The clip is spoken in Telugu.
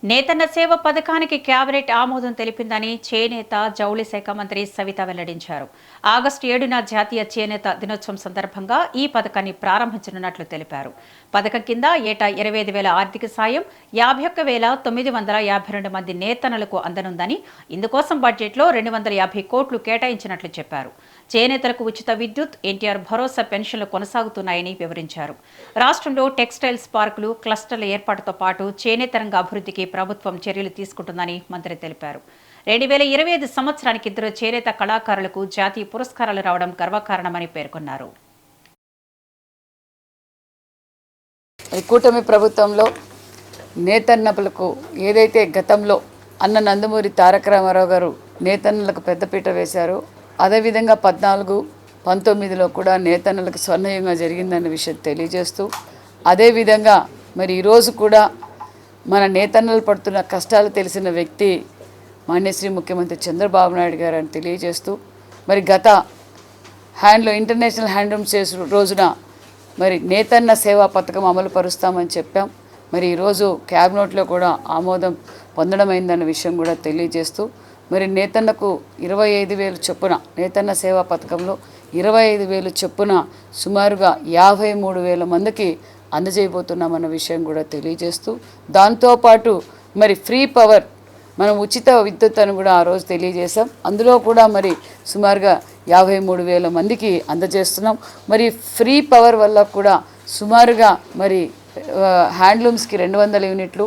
నేతన్న సేవ పథకానికి కేబినెట్ ఆమోదం తెలిపిందని చేనేత జౌళి శాఖ మంత్రి సవిత వెల్లడించారు. ఆగస్టు 7న జాతీయ చేనేత దినోత్సవం సందర్భంగా ఈ పథకాన్ని ప్రారంభించనున్నట్లు తెలిపారు. పథకం కింద ఏటా 25,000 ఆర్థిక సాయం 51,952 మంది నేతన్నలకు అందనుందని, ఇందుకోసం బడ్జెట్లో 250 కోట్లు కేటాయించినట్లు చెప్పారు. చేనేతలకు ఉచిత విద్యుత్, ఎన్టీఆర్ భరోసా పెన్షన్లు కొనసాగుతున్నాయని వివరించారు. రాష్ట్రంలో టెక్స్టైల్స్ పార్కులు, క్లస్టర్ల ఏర్పాటుతో పాటు చేనేత రంగ అభివృద్ధికి ప్రభుత్వం చర్యలు తీసుకుంటుందని మంత్రి తెలిపారు. 2025 సంవత్సరానికి 2 చేనేత కళాకారులకు జాతీయ పురస్కారాలు రావడం గర్వకారణమని పేర్కొన్నారు. కూటమి ప్రభుత్వంలో నేతన్నలకు ఏదైతే గతంలో అన్న నందమూరి తారక రామారావు గారు నేతన్నలకు పెద్దపీట వేశారో, అదేవిధంగా 14, 19లో కూడా నేతన్నలకు స్వర్ణయుగంగా జరిగిందన్న విషయం తెలియజేస్తూ, అదేవిధంగా మరి ఈరోజు కూడా మన నేతన్నలు పడుతున్న కష్టాలు తెలిసిన వ్యక్తి మాన్యశ్రీ ముఖ్యమంత్రి చంద్రబాబు నాయుడు గారు అని తెలియజేస్తూ, మరి గత ఇంటర్నేషనల్ హ్యాండ్లూమ్ డేస్ రోజున మరి నేతన్న సేవా పథకం అమలు పరుస్తామని చెప్పాం. మరి ఈరోజు క్యాబినెట్లో కూడా ఆమోదం పొందడమైందన్న విషయం కూడా తెలియజేస్తూ, మరి నేతన్నకు 25,000 చొప్పున, నేతన్న సేవా పథకంలో 25,000 చొప్పున సుమారుగా 53,000 మందికి అందజేయబోతున్నామన్న విషయం కూడా తెలియజేస్తూ, దాంతోపాటు మరి ఫ్రీ పవర్, మనం ఉచిత విద్యుత్ అని కూడా ఆ రోజు తెలియజేశాం. అందులో కూడా మరి సుమారుగా 53,000 మందికి అందజేస్తున్నాం. మరి ఫ్రీ పవర్ వల్ల కూడా సుమారుగా మరి హ్యాండ్లూమ్స్కి 200 యూనిట్లు,